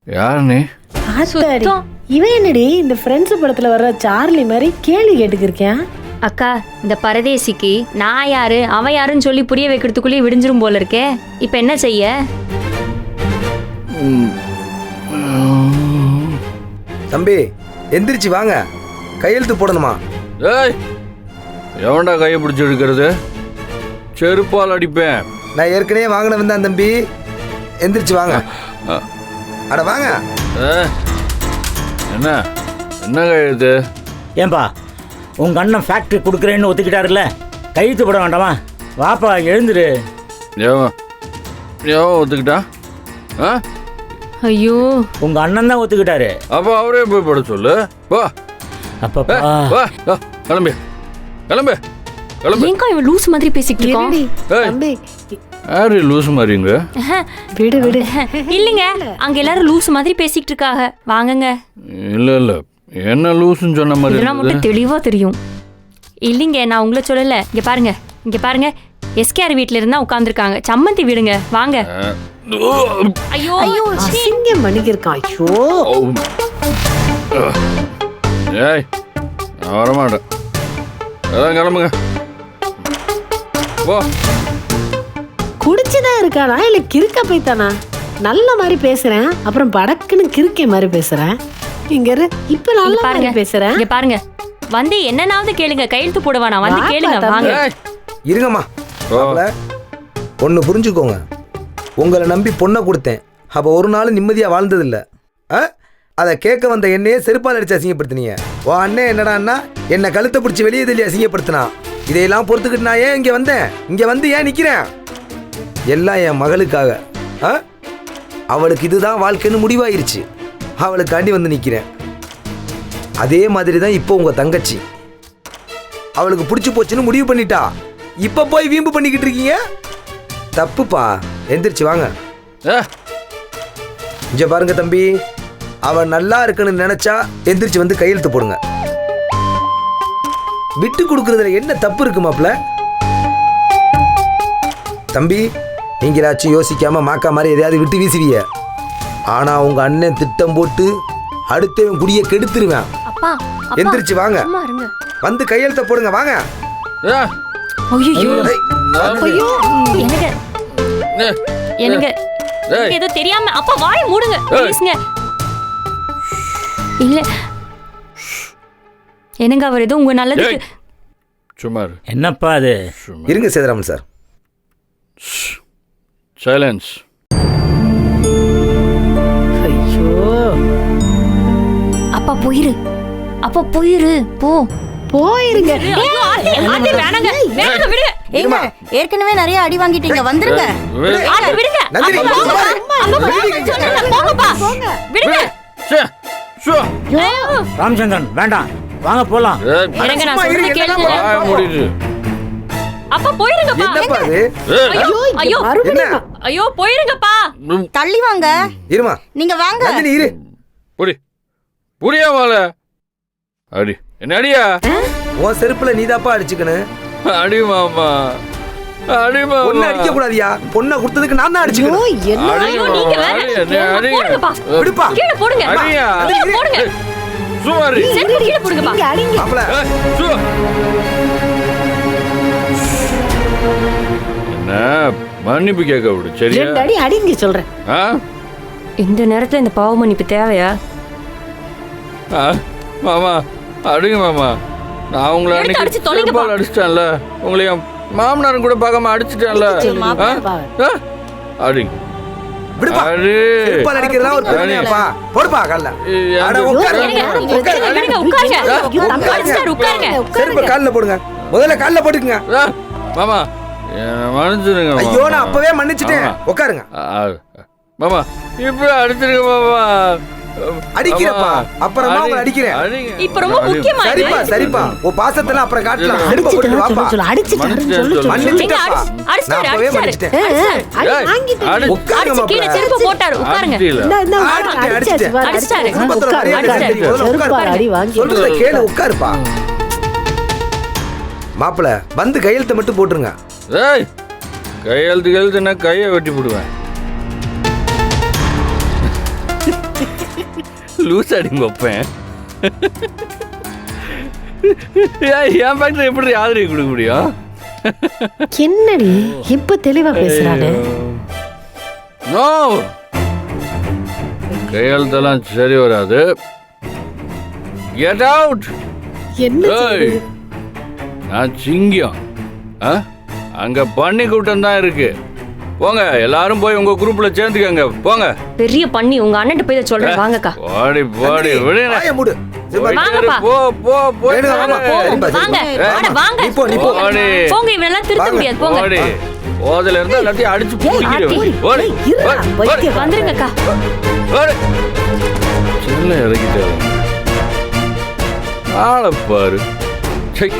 யார் நீ? ஆத்தாடி, இவன் என்னடி இந்த ஃப்ரெண்ட்ஸ் படத்துல வர்ற சார்லி மாதிரி கேள்வி கேட்டுக்கிருக்கேன். அக்கா, இந்த பரதேசிக்கு நான் யாரு அவன் யாருன்னு சொல்லி புரிய வைக்கிறதுக்குள்ளேயே விடிஞ்சிரும் போல இருக்கே. இப்ப என்ன செய்ய? தம்பி எந்திரிச்சு வாங்க, கையெழுத்து போடணுமா? ஏய், எவன்டா கையை பிடிச்சி எடுக்கிறது? செருப்பால் அடிப்பேன். நான் ஏற்கனவே வாங்கினவன் தான் தம்பி, எந்திரிச்சு வாங்க. அட வாங்க. என்ன என்ன கையெழுத்து? ஏன்பா உங்க அண்ணன் ஃபேக்ட்ரி கொடுக்குறேன்னு ஒத்துக்கிட்டாருல்ல, கையெழுத்து போட வேண்டாமா? வாப்பா எழுந்துரு. எவன் ஒத்துக்கிட்டான்? ஐயோ, உங்க அண்ணன் தான் ஒத்துக்கிட்டாரு. அப்போ அவரே போய் போட சொல்லு. வா அப்பப்பா வா, கிளம்பு கிளம்பு கிளம்பு. ஏங்கா இவன் லூஸ் மாதிரி பேசிக்கிட்டு இருக்கான்? ஏய், தம்பி யாரு லூஸ் மாதிரிங்க? விடு விடு. இல்லைங்க, அங்க எல்லாரும் லூஸ் மாதிரி பேசிக்கிட்டு இருக்காங்க. வாங்குங்க. இல்ல இல்ல, என்ன லூசுன்னு சொன்ன மாதிரி இதெல்லாம் மட்டும் தெளிவா தெரியும். இல்லைங்க, நான் உங்களை சொல்லல. இங்க பாருங்க எஸ்கேஆர் வீட்ல இருந்தா உட்காந்துருக்காங்க. சம்மந்தி விடுங்க, வாங்க. ஐயோ ஐயோ, சிங்கம் மணிக்கிருக்கான். ஐயோ ஏய், நான் வரமாட்டேன். அதான் கிளம்புங்க. போ. குடிச்சுதான் இருக்கானா இல்ல கிறுக்க போய்த்தானா? நல்ல மாதிரி பேசுறேன், அப்புறம் படக்குன்னு கிறுக்கே மாதிரி பேசுறேன். இங்க இரு, இப்ப நல்ல பாருங்க மாதிரி பேசுறேன். இங்க பாருங்க, வந்து என்னன்னாவது கேளுங்க. கையெழுத்து போடுவானா? வந்து கேளுங்க, வாங்க. இருங்கம்மா. ஒன்று புரிஞ்சுக்கோங்க, உங்களை நம்பி பொண்ணை கொடுத்தேன். அப்போ ஒரு நாள் நிம்மதியாக வாழ்ந்ததில்ல. அதை கேட்க வந்த என்னையே செருப்பால் அடிச்சு அசிங்கப்படுத்தினீங்க. ஓ அண்ணே என்னடான்னா என்னை கழுத்தை பிடிச்சி வெளியே தள்ளி அசிங்கப்படுத்தினா. இதையெல்லாம் பொறுத்துக்கிட்டு நான் ஏன் இங்கே வந்தேன்? இங்கே வந்து ஏன் நிற்கிறேன்? எல்லாம் என் மகளுக்காக. அவளுக்கு இதுதான் வாழ்க்கைன்னு முடிவாயிருச்சு. அவளுக்காண்டி வந்து நிற்கிறேன். அதே மாதிரி தான் இப்போ உங்கள் தங்கச்சி அவளுக்கு பிடிச்சி போச்சுன்னு முடிவு பண்ணிட்டா. இப்போ போய் வீம்பு பண்ணிக்கிட்டு இருக்கீங்க. தப்புப்பா, எந்திரிச்சு வாங்க. இங்க பாருங்க தம்பி, அவன் நல்லா இருக்குன்னு நினைச்சா எந்திரிச்சு வந்து கையெழுத்து போடுங்க. விட்டு கொடுக்கறதுல என்ன தப்பு இருக்கு மாப்ள? தம்பி, நீங்களாச்சும் யோசிக்காம மாக்கா மாதிரி எதையாவது விட்டு வீசுவீங்க. ஆனா உங்க அண்ணன் திட்டம் போட்டு அடுத்தவன் குடியை கெடுத்துருவேன். எந்திரிச்சு வாங்க, வந்து கையெழுத்த போடுங்க. வாங்க. எனக்கு ஏதோ தெரியாம. அப்பா வாய் மூடுங்க ப்ளீஸ்ங்க. இல்ல என்னங்க, அவர் ஏதோ உங்க நல்லதுக்கு. சும்மா என்னப்பா அது? இருங்க சேதராமன் சார். சைலன்ஸ். ஐயோ, அப்பா போயிரு, அப்பா போயிரு, போ போயிருங்க. ஏங்க, ஏற்கனவே நிறைய அடி வாங்கிட்டீங்க, வந்துருங்க. ராமச்சந்திரன் வேண்டாம், வாங்க போலாம். அப்பா போயிருங்கப்பா. ஐயோ ஐயோ, போயிருங்கப்பா. தள்ளி வாங்க. இருமா, நீங்க வாங்க. இரு. புரியா வாழ அடி. என்ன அடியா? உன் செருப்புல நீதாப்பா அடிச்சுக்கணும். அடி மாமா, அடி மாமா. பொண்ணு அடிக்க கூடாதியா? பொண்ணை கொடுத்ததுக்கு நான் தான் அடிச்சுக்கணும். ஐயோ, நீங்க வேற போடுங்கப்பா. விடுப்பா. கீழே போடுங்க. கீழே போடுங்க. சுமாரி. கீழே போடுங்கப்பா. மாப்ள. என்ன மன்னிப்பு கேட்க விடு, சரியா? ரெண்டு அடி அடிங்க சொல்றேன். இந்த நேரத்துல இந்த பாவ மன்னிப்பு தேவையா? மாமா அடிங்க மாமா. நான் உங்களை அடிச்சிட்டேன்ல, உங்களை என் மாமனாரும் கூட பார்க்காம அடிச்சிட்டேன்ல. அடிங்க. விடுப்பா. செருப்பால் அடிக்கிறதா ஒரு பெருமையாப்பா? போடுப்பா கால்ல. செருப்பை கால்ல போடுங்க. முதல்ல கால்ல போட்டுக்குங்க. மாமா மன்னிச்சிருங்க. ஐயோ, நான் அப்பவே மன்னிச்சிட்டேன். உட்காருங்க. மாமா இப்ப அடிச்சிருங்க மாமா. அடிக்கிறப்பா, அப்புறமா உங்களை அடிக்கிறேன். இப்ப ரொம்ப முக்கியமா. சரிப்பா சரிப்பா, உன் பாசத்தெல்லாம் அப்புறம் காட்டலாம். செருப்பை போட்டு வாப்பா. மன்னிச்சிட்டேன்ப்பா. நான் அப்பவே மன்னிச்சிட்டேன். உட்காருங்க மாப்ள. கீழே செருப்பு போட்டாரு, உட்காருங்க. சொல்றத கேளு, உட்காருப்பா. மாப்பிள வந்து கையெழுத்த மட்டும் போட்டுருங்க. ஏய், கையெழுத்துனா கையை வெட்டி போடுவேன். லூஸ் அடிங்க வைப்பேன். என் ஃபேக்டரி எப்படி ஆதரவு கொடுக்க முடியும்? என்னடி இப்ப தெளிவா பேசுறானே. நோ, கையெழுத்தெல்லாம் சரி வராது. Get out. என்ன ஏய், நான் சிங்கம். அங்க பண்ணி கூட்டம் தான் இருக்கு. போங்க, எல்லாரும் போய் உங்க குரூப்ல சேர்ந்துக்கங்க. போங்க. பெரிய பண்ணி உங்க அண்ணன் போய் சொல்றேன். வாங்கக்கா. பாடி பாடி விடுங்க. வாயை மூடு. வாங்கப்பா. போ போ போய் வேணுங்க, வாங்க. வாங்க. வாங்க. வாங்க. நீ போ, நீ போ. ஓடி போங்க, இவனெல்லாம் திருத்த முடியாது. போங்க. ஓடி. ஓதுல இருந்து எல்லாத்தையும் அடிச்சு பூக்கிடுவேன். ஓடி ஓடி வந்துருங்கக்கா. ஓடி. சின்ன இறக்கிட்டு ஆளை பாரு. சை.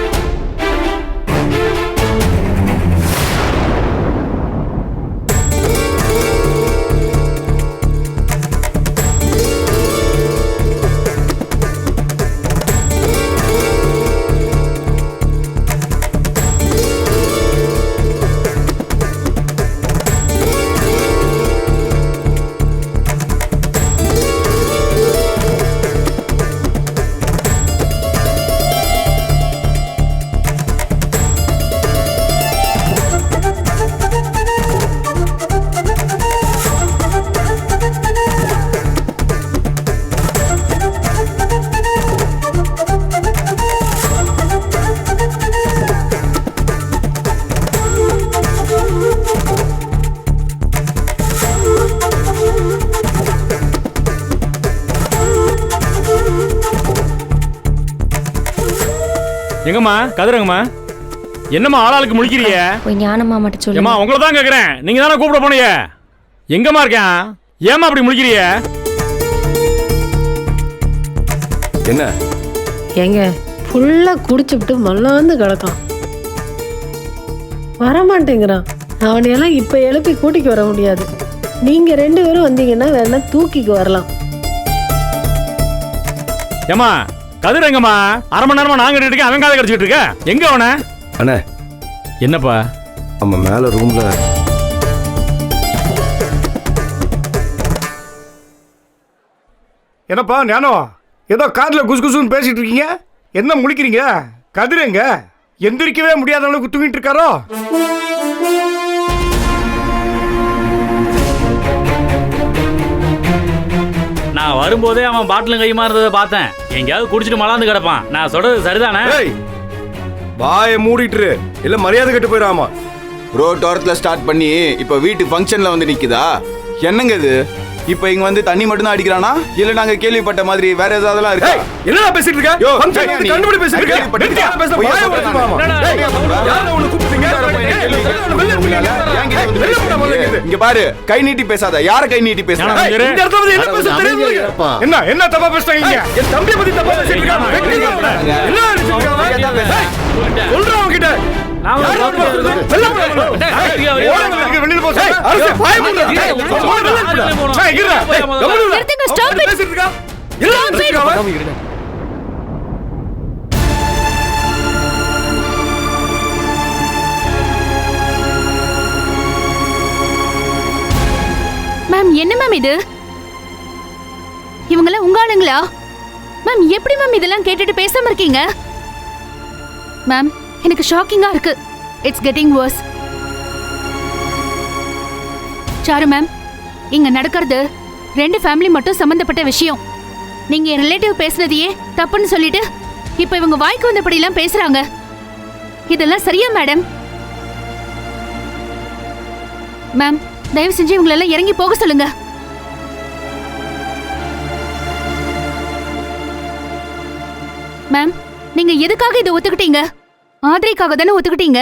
எங்கம்மா கதிரங்கம்மா, என்னம்மா ஆளாளுக்கு முழிக்கிறீங்க? போய் ஞானம்மா மட்டும் சொல்லு. ஏம்மா உங்களை தான் கேட்குறேன், நீங்க தானே கூப்பிட போனீங்க. எங்கம்மா இருக்கேன்? ஏம்மா அப்படி முழிக்கிறீங்க? என்ன எங்க ஃபுல்லா குடிச்சுட்டு மல்லாந்து கிடக்கான், வரமாட்டேங்கிறான். அவனையெல்லாம் இப்ப எழுப்பி கூட்டிக்கு வர முடியாது. நீங்க 2 பேரும் வந்தீங்கன்னா வேணா தூக்கிக்கு வரலாம். ஏம்மா கதிரங்கம்மா, அரை மணி நேரமா நாங்க இருக்கேன், அவன் காதை கடிச்சிட்டு இருக்க. எங்க அவன? அண்ணே, என்னப்பா? நம்ம மேல ரூம்ல என்னப்பா ஞானம், ஏதோ காதில் குசு குசுன்னு பேசிட்டு இருக்கீங்க, என்ன முழிக்கிறீங்க? கதிரங்க எந்திரிக்கவே முடியாத அளவுக்கு தூங்கிட்டு இருக்காரோ? நான் வரும்போதே அவன் பாட்டிலும் கையுமா இருந்ததை பார்த்தேன். எங்கேயாவது குடிச்சிட்டு மலாந்து கிடப்பான். நான் சொல்றது சரிதானே? வாயை மூடிட்டு இல்ல மரியாதை கட்டு போயிடாமா. ரோட் ஓரத்தில் ஸ்டார்ட் பண்ணி இப்போ வீட்டு ஃபங்க்ஷனில் வந்து நிற்குதா? என்னங்க இது? இப்போ இங்க வந்து தண்ணி மட்டும் தான் அடிக்கிறானா இல்ல நாங்க கேள்விப்பட்ட மாதிரி வேற ஏதாவதெல்லாம் இருக்கா? என்னடா பேசிட்டு இருக்க? யோ கண்டுபிடி பேசிட்டு இருக்க. வெட்டியா பேச வாயை வச்சுமாமா. யார உன்னை கூப்பிட்டீங்க? இங்க பாரு, கை நீட்டி பேசாத. யார கை நீட்டி பேசுற? இந்த இடத்துல வந்து என்ன பேச தெரியுது? என்ன தப்பா பேசுறீங்க? என் தம்பியை பத்தி தப்பா பேசிட்டு இருக்காங்க. என்ன நினைச்சிருக்காங்க? சொல்றா அவங்கிட்ட. வெளியில போ. அரசு வாயை மூடு. மேம், என்ன மேம் இது? இவங்கெல்லாம் உங்க ஆளுங்களா? மேம், எப்படி மேம் இதெல்லாம் கேட்டுட்டு பேசாம இருக்கீங்க? மேம், எனக்கு ஷாக்கிங்கா இருக்கு. It's getting worse. Charu ma'am, இங்க நடக்கிறது 2 ஃபேமிலி மட்டும் சம்பந்தப்பட்ட விஷயம். நீங்க என் ரிலேட்டிவ் பேசுனதையே தப்புன்னு சொல்லிட்டு இப்ப இவங்க வாய்க்கு வந்தபடி எல்லாம் பேசுறாங்க. இதெல்லாம் சரியா மேடம்? மேம், தயவு செஞ்சு இவங்களெல்லாம் இறங்கி போக சொல்லுங்க. மேம், நீங்க எதுக்காக இதை ஒத்துக்கிட்டீங்க? ஆதிரிக்காக தானே ஒத்துக்கிட்டீங்க.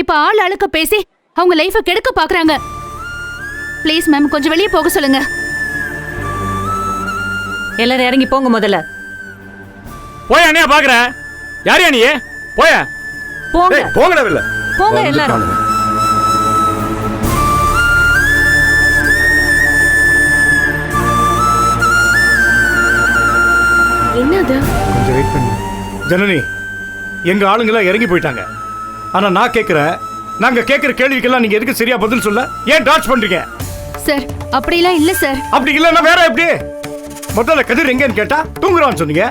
இப்ப ஆள் அழுக்க பேசி அவங்க லைஃபை கெடுக்க பாக்குறாங்க. ப்ளீஸ் மேம், கொஞ்சம் வெளியே போக சொல்லுங்க. எல்லாரும் இறங்கி போங்க முதல்ல. போய் அண்ணியா பாக்குற? யாரையா நீ? போய போங்க போங்கடா வெளில. போங்க எல்லாரும். என்னது? கொஞ்சம் வெயிட் பண்ணு ஜனனி. எங்க ஆளுங்கெல்லாம் இறங்கி போயிட்டாங்க. ஆனா நான் கேட்கிறேன், நாங்க கேட்கிற கேள்விக்கெல்லாம் நீங்க எதுக்கு சரியா பதில் சொல்ல? ஏன் டாட்ச் பண்றீங்க? சார், அப்படிலாம் இல்ல சார். அப்படி இல்லைன்னா வேற எப்படி? முதல்ல கதிர் எங்கன்னு கேட்டா தூங்குறான்னு சொன்னீங்க.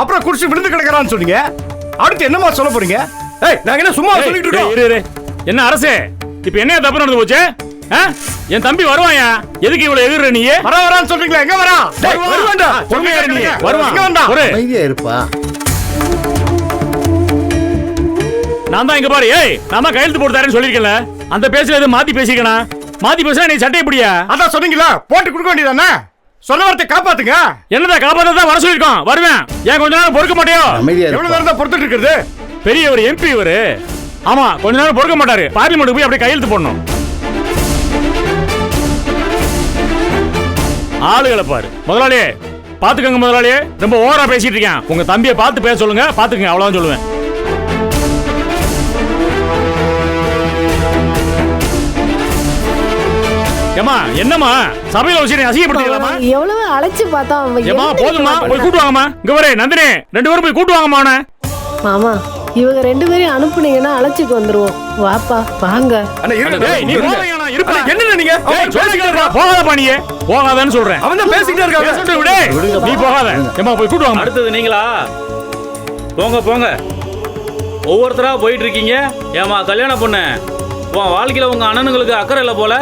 அப்புறம் குடிச்சு விழுந்து கிடக்குறான்னு சொன்னீங்க. அடுத்து என்னமா சொல்ல போறீங்க? ஏய் நாங்க என்ன சும்மா சொல்லிட்டு இருக்கோம்? என்ன அரசே, இப்ப என்ன தப்பு நடந்து போச்சு? என் தம்பி வருவாயா? எதுக்கு இவ்வளவு எதிர்ற நீ? வரான்னு சொல்றீங்களா? எங்க வரா? வருவான்டா. பொறுமையா இரு நீ. வருவான். அமைதியா இருப்பா. நான் தான் இங்க பாரு. ஏய், நான் தான் கையெழுத்து போட்டு தரேன்னு சொல்லிருக்கேன்ல. அந்த பேசுல எதுவும் மாத்தி பேசிக்கணா? மாத்தி பேசினா நீ சட்டை எப்படியா? அதான் சொன்னீங்களா, போட்டு கொடுக்க வேண்டியதானே. சொன்ன வார்த்தை காப்பாத்துங்க. என்னடா காப்பாத்தான் வர சொல்லிருக்கோம். வருவேன். ஏன் கொஞ்ச நேரம் பொறுக்க மாட்டியோ? எவ்வளவு நேரம் தான் பொறுத்துட்டு இருக்கிறது? பெரியவர் எம்பி இவரு. ஆமா, கொஞ்ச நேரம் பொறுக்க மாட்டாரு. பார்லிமெண்ட் போய் அப்படியே கையெழுத்து போடணும். ஆளுகளை பாரு. முதலாளி பாத்துக்கங்க. முதலாளி ரொம்ப ஓவரா பேசிட்டு இருக்கேன். உங்க தம்பியை பார்த்து பேச சொல்லுங்க. பாத்துக்கங்க, அவ்வளவுதான் சொல்லுவேன். ஏமா என்னம்மா சபையில வச்சு அசிங்கப்படுத்தலாமா? எவ்வளவு அழைச்சு பார்த்தா அவன் ஏமா போதுமா, போய் கூட்டு வாங்கம்மா. இங்க வரே நந்தினி, 2 பேரும் போய் கூட்டு வாங்கம்மா அவனை. மாமா இவங்க 2 பேரையும் அனுப்புனீங்கன்னா அழைச்சிட்டு வந்துருவோம். வாப்பா வாங்க. அண்ணா இருங்க. நீ போறீங்கனா இருப்பா. என்னடா நீங்க? சொல்லிட்டே போகாதப்பா நீ. போகாதன்னு சொல்றேன். அவன் தான் பேசிட்டே இருக்காங்க. சொல்லிட்டு விடு. நீ போகாத. ஏமா போய் கூட்டு வாங்க. அடுத்தது நீங்களா? போங்க போங்க. ஒவ்வொருத்தரா போயிட்டு இருக்கீங்க. ஏமா கல்யாண பொண்ணு, உன் வாழ்க்கையில உங்க அண்ணனுங்களுக்கு அக்கறை இல்லை போல.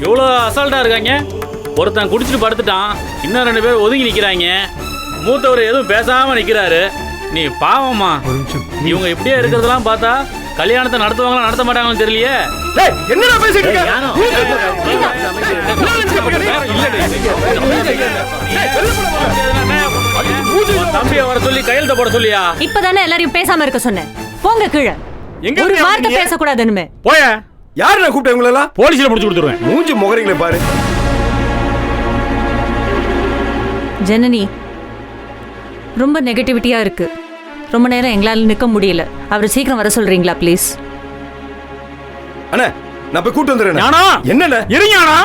எவ்வளோ அசால்ட்டா இருக்காங்க. ஒருத்தன் குடிச்சிட்டு படுத்துட்டான், இன்னும் 2 பேர் ஒதுங்கி நிக்கிறாங்க. மூத்தவர் எதுவும் பேசாம நிக்கிறாரு. நீ பாவம்மா. இவங்க இப்படியே இருக்கிறதெல்லாம் பார்த்தா கல்யாணத்தை நடத்துவாங்களா நடத்த மாட்டாங்கன்னு தெரியலையே. என்னடா பேசிட்டு இருக்க? தம்பியை வர சொல்லி கையெழுத்த போட சொல்லியா? இப்பதானே எல்லாரையும் பேசாம இருக்க சொன்னேன். போங்க கீழே. ஒரு வார்த்தை பேசக்கூடாதுன்னு. போய. யாரு நான் கூப்பிட்டேன் உங்கள? போலீஸ்ல முடிச்சு கொடுத்துருவேன். மூஞ்சி முகரீங்களே பாரு. ஜனனி ரொம்ப நெகட்டிவிட்டியா இருக்கு. ரொம்ப நேரம் எங்களால நிக்க முடியல. அவர் சீக்கிரம் வர சொல்றீங்களா ப்ளீஸ்? அண்ணா நான் போய் கூட்டி வந்துறேன். ஞானா என்னண்ணே? இருங்கண்ணா.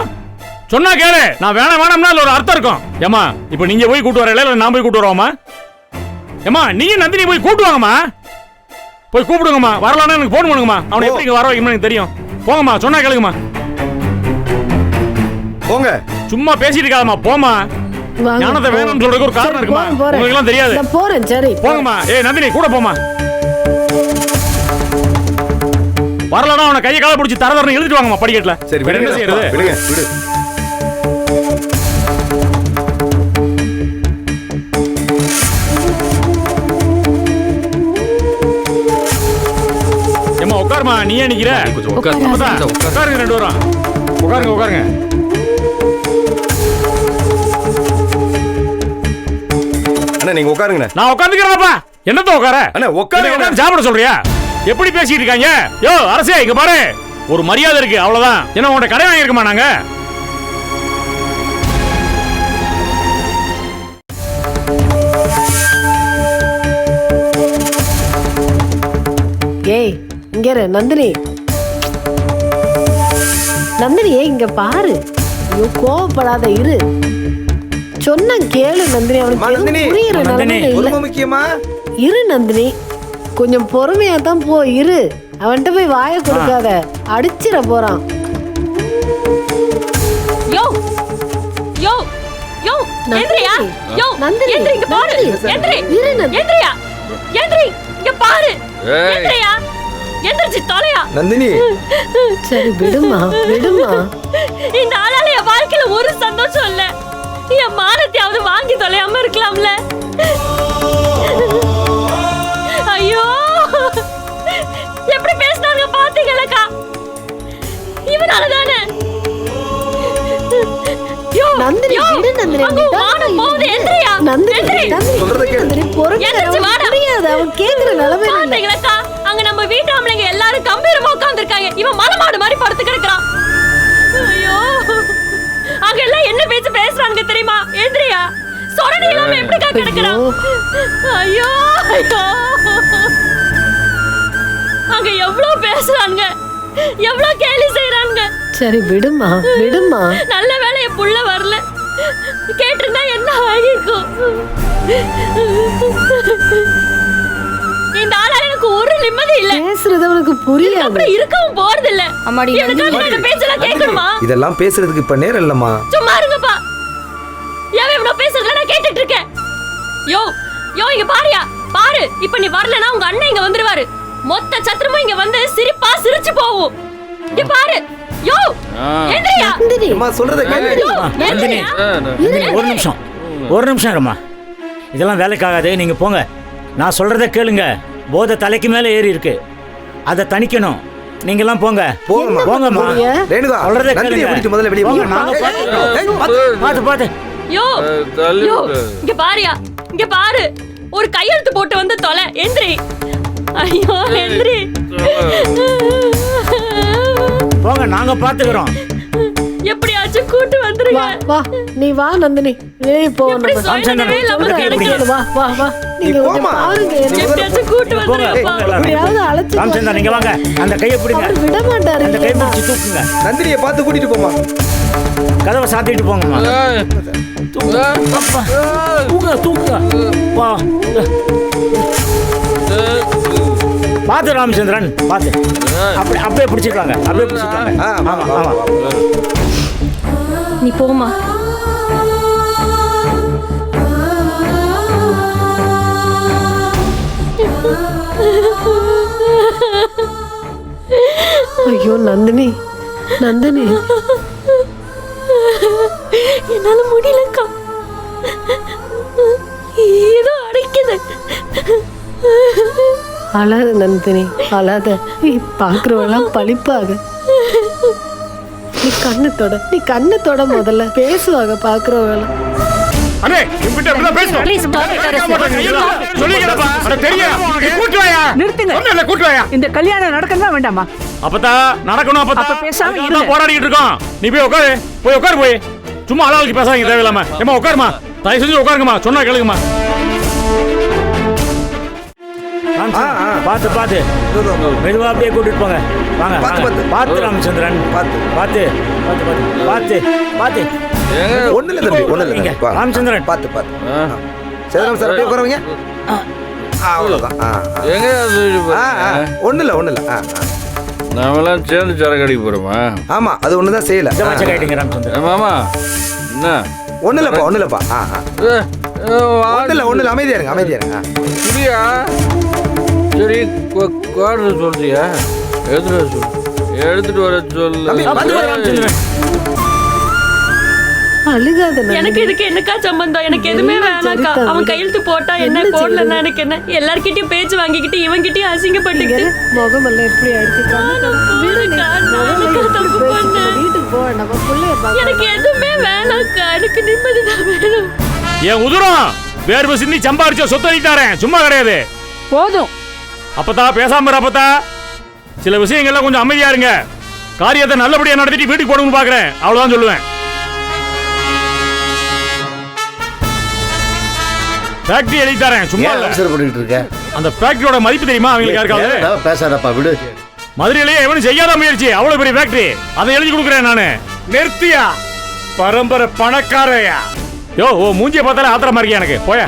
சொன்னா கேளு. நான் வேணாம்னா ஒரு அர்த்தம் இருக்கும். ஏமா இப்போ நீங்க போய் கூட்டு வரல, இல்ல நான் போய் கூட்டு வரவாமா? ஏமா நீங்க நந்தினி போய் கூட்டு வாங்கம்மா. போய் கூப்பிடுங்கம்மா. வரலாம்னா எனக்கு போன் பண்ணுங்கம்மா. அவனை எப்படி இங்க வர வைக்கணும்னு எனக்கு தெரியும். போங்கம்மா, சொன்னா கேளுங்கம்மா. போங்க. சும்மா பேசிட்டு இருக்காதம்மா. போமா. ஞானத்தை வேணும்னு சொல்றதுக்கு ஒரு காரணம் இருக்குமா? உங்களுக்கு எல்லாம் தெரியாது. நான் போறேன். சரி போங்கம்மா. ஏய் நந்தினி கூட போமா. வரலனா அவனை கையை காலை பிடிச்சி தரதரன்னு இழுத்துட்டு வாங்கம்மா படிக்கட்டுல. சரி விடுங்க. என்ன செய்யறது? விடுங்க விடு. ஏம்மா உட்காருமா. நீ ஏன் நிக்கிற? உட்காருங்க 2 பேரும். உட்காருங்க. அண்ணா நீங்க உட்காருங்க. நான் உட்காந்துக்கிறேன்ப்பா. என்னத்த உட்கார? அண்ணா உட்காருங்க. சாப்பிட சொல்றியா? எப்படி பேசிட்டு இருக்காங்க? யோ அரசே இங்க பாரு. ஒரு மரியாதை இருக்கு, அவ்வளவுதான். என்ன உன்கிட்ட கடை வாங்கிருக்கமா நாங்க? ஏய் இங்க இரு நந்தினி. நந்தினி இங்க பாரு. ஐயோ கோவப்படாத இரு. சொன்ன கேளு நந்தினி. அவனுக்கு புரியுற நிலைமையில இல்ல. முக்கியமா இரு நந்தினி, கொஞ்சம் பொறுமையா தான் போ. இரு, அவன்கிட்ட போய் வாயை கொடுக்காத, அடிச்சிட போறான். யோ யோ யோ எந்திரியா. யோ நந்தினி எந்திரி இங்க பாரு. எந்திரி. இரு நந்தினி. எந்திரியா. எந்திரி இங்க பாரு. எந்திரியா. எந்திரிச்சு தொலையா. நந்தினி சரி விடுமா. இந்த ஆளால என் வாழ்க்கையில ஒரு சந்தோஷம் இல்ல. என் மானத்தையாவது வாங்கி தொலையாம இருக்கலாம்ல. ஐயோ எப்படி பேசினாங்க பாத்தீங்களா? இவனாலதானே. நந்தினி விடு நந்தினி. அவன் கேக்குற நிலைமையில அங்க நம்ம வீட்டு ஆம்பளைங்க எல்லாரும் கம்பீரமா உட்கார்ந்திருக்காங்க. இவன் மலமாடு மாதிரி படுத்து கிடக்குறான். ஐயோ அங்க எல்லாம் என்ன பேச்சு பேசுறாங்க தெரியுமா? எந்திரியா. சொரணி இல்லாம எப்படி கிடக்குறான்? ஐயோ அங்க எவ்வளவு பேசுறாங்க, எவ்வளவு கேலி செய்யறாங்க. சரி விடுமா. நல்ல வேளை என் புள்ள வரல. கேட்டிருந்தா என்ன ஆகிருக்கும்? இந்த ஆளால எனக்கு ஒரு நிம்மதி இல்ல. பேசுறது அவனுக்கு புரியாது. அப்புறம் இருக்கவும் போறது இல்ல. அம்மாடி இந்த பேச்செல்லாம் கேட்கணுமா? இதெல்லாம் பேசுறதுக்கு இப்ப நேரம் இல்லம்மா. சும்மா இருங்கப்பா. எவன் அவன் இவனோ பேசுறதுல நான் கேட்டுட்டு இருக்கேன். யோ யோ இங்க பாரியா பாரு, இப்ப நீ வரலனா உங்க அண்ணன் இங்க வந்துருவாரு. மொத்த சத்திரமும் இங்க வந்து சிரிப்பா சிரிச்சு போவும். இங்க பாரு. யோ எந்திரியா. அம்மா சொல்றத கேளு. ஒரு நிமிஷம் ஒரு நிமிஷம் இருமா. இதெல்லாம் வேலைக்காகாது, நீங்க போங்க. நான் சொல்றத கேளுங்க. போதை தலைக்கு மேல ஏறி இருக்கு, அதை தணிக்கணும். நீங்க எல்லாம் போங்க போங்கம்மா. ரேணுகா சொல்றத நந்தினியை கேளுங்க. பிடிச்சு முதல்ல வெளிய போங்க, போங்க. நாங்க பாத்து பாத்து. யோ யோ இங்க பாரியா, இங்க பாரு. ஒரு கையெழுத்து போட்டு வந்து தொலை. எந்திரி. ஐயோ எந்திரி. போங்க, நாங்க பாத்துக்கிறோம். எப்படியாச்சும் கூட்டு வந்துருங்க. வா நீ வா நந்தினி, வெளியே போ. எப்படி சொல்லவே இல்லாம கிடைக்கும். வா வா வா, நீங்க வந்து பாருங்க. எப்படியாச்சும் கூட்டு வந்துருங்கப்பா. எப்படியாவது அழைச்சு ராமச்சந்திரன் நீங்க வாங்க, அந்த கையை பிடிங்க. அவர் விட மாட்டாரு. அந்த கை பிடிச்சு தூக்குங்க. நந்தினியை பார்த்து கூட்டிட்டு போமா. கதவை சாத்திட்டு போங்கம்மா. தூக்குங்க தூக்குங்க. வா பாத்து ராமச்சந்திரன், பாத்து. அப்படியே பிடிச்சிருக்காங்க, அப்படியே பிடிச்சிருக்காங்க. ஆமா ஆமா. நீ போமா. ஐயோ நந்தினி நந்தினி, என்னால முடியலக்கா, ஏதோ அடைக்குது. அழாத நந்தினி அழாத. நீ பாக்குறவெல்லாம் பழிப்பாக. நீ கண்ணத்தோட முதல்ல பேசுவாங்க பாக்குறவங்க. அண்ணே இவங்கிட்ட இப்படி பேசுறோம். Please, சொல்லிங்கடா. அட தெரியும். கூட்டி வாயா. நிறுத்துங்க. ஒண்ணு கூட்டி வாயா. இந்த கல்யாணம் நடக்கணுமா வேண்டாமா? அப்பதா நடக்கணும். அப்பதா அப்ப பேசாம அதுக்காக இருங்க. தான் போராடிட்டு இருக்கோம். நீ போய் உட்காரு, போய் உட்காரு. போய் சும்மா ஆளாளுக்கு பேசாதீங்க தேவையில்லாம. ஏமா உட்காருமா, தயவு செஞ்சு உட்காருங்கம்மா, சொன்னா கேளுங்கம்மா. பாத்து பாத்து மெதுவா அப்படியே கூட்டிட்டு போங்க. வாங்க பாத்து ராமச்சந்திரன். பாத்து பாத்து பாத்து பாத்து பாத்து. ஒண்ணு இல்ல தம்பி, ஒண்ணு இல்ல. ராமச்சந்திரன் பாத்து பாத்து. சேதனம் சார் அப்படியே உட்காருவீங்க. அவ்வளவுதான். ஒண்ணு இல்ல. நாமெல்லாம் சேர்ந்து சரக்கு அடிக்க போறோமா? ஆமா, அது ஒண்ணுதான் செய்யல. ராமச்சந்திரன் மாமா என்ன ஒண்ணு இல்லப்பா. ஒண்ணு இல்ல. அமைதியா இருங்க. புரியா? சரி குவார்டர் சொல்றியா? எடுத்துட்டு வர சொல்லு. அழுகாத. எனக்கு இதுக்கு என்னக்கா சம்பந்தம்? எனக்கு எதுவுமே வேணாக்கா. அவன் கையெழுத்து போட்டா என்ன, போடலன்னா எனக்கு என்ன? எல்லார்கிட்டயும் பேச்சு வாங்கிக்கிட்டு இவன்கிட்டயும் அசிங்கப்பட்டுக்கிட்டு முகமெல்லாம் எப்படி ஆயிடுச்சு. வீட்டுக்கு போ, நம்ம பிள்ளைய பார்க்க. எனக்கு எதுவுமே வேணாக்கா, எனக்கு நிம்மதி தான் வேணும். என் உதுரம் வேர்வை சிந்தி சம்பாரிச்ச சொத்து அழித்தாரேன், சும்மா கிடையாது. போதும். அப்பதா பேசாம இரு. அப்பதா சில விஷயங்கள்லாம் கொஞ்சம் அமைதியா இருங்க. காரியத்தை நல்லபடியா நடத்திட்டு வீட்டுக்கு போடணும்னு பாக்குறேன், அவ்வளவுதான் சொல்லுவேன். ஃபேக்டரி எழுதித்தரேன், சும்மா பண்ணிட்டு இருக்க. அந்த ஃபேக்டரியோட மதிப்பு தெரியுமா அவங்களுக்கு யாருக்காவது? பேசாதப்பா விடு. மதுரையிலேயே எவனும் செய்யாத முயற்சி, அவ்வளவு பெரிய ஃபேக்டரி, அதை எழுதி கொடுக்குறேன் நானு. நிறுத்தியா, பரம்பரை பணக்காரையா? யோ ஓ மூஞ்சியை பார்த்தாலே ஆத்திரமா இருக்கியா எனக்கு, போய.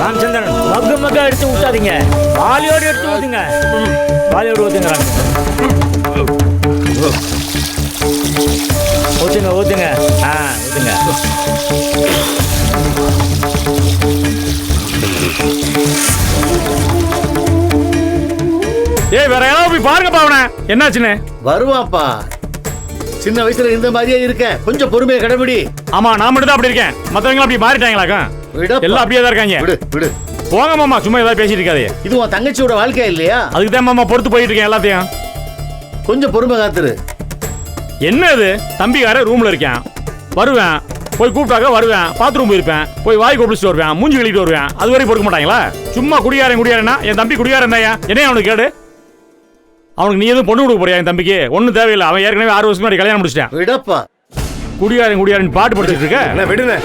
ராமச்சந்திரன் மக்க எடுத்து ஊத்தாதீங்க, வாலியோடு எடுத்து ஊத்துங்க. வாலியோடு ஊத்துங்க. ஊத்துங்க ஊத்துங்க. ஊத்துங்க. ஏய் வேற யாராவது போய் பாருங்கப்பா அவனை, என்னாச்சுன்னு. வருவாப்பா, சின்ன வயசுல இந்த மாதிரியே இருக்கேன், கொஞ்சம் பொறுமையை கடைபிடி. ஆமா நான் மட்டும் தான் அப்படி இருக்கேன், மத்தவங்க அப்படி மாறிட்டாங்களாக்கா? எல்லாம் அப்படியே தான் இருக்காங்க. விடு விடு. போங்க மாமா, சும்மா ஏதாவது பேசிட்டு இருக்காதே. இது உன் தங்கச்சியோட வாழ்க்கையா இல்லையா? அதுக்கு தான் மாமா பொறுத்து போயிட்டு இருக்கேன் எல்லாத்தையும். கொஞ்சம் பொறுமை காத்துரு. என்ன இது, தம்பிக்கார ரூம்ல இருக்கேன், வருவேன், போய் கூப்பிட்டாக்க வருவேன், பாத்ரூம் போயிருப்பேன், போய் வாய் கொப்பிடிச்சிட்டு வருவேன், மூஞ்சி கழிட்டு வருவேன், அது வரைக்கும் பொறுக்க மாட்டாங்களா? சும்மா குடியாரன்னா என் தம்பி குடியாரன் தாயா, என்ன அவனுக்கு கேடு? அவனுக்கு நீ எதுவும் பொண்ணு கொடுக்க போறியா? என் தம்பிக்கு ஒன்றும் தேவையில்லை, அவன் ஏற்கனவே 6 வருஷம் முன்னாடி கல்யாணம் முடிச்சிட்டேன். விடப்பா, குடியாரன் குடியாரன் பாட்டு படிச்சிட்டு இருக்க விடுங்க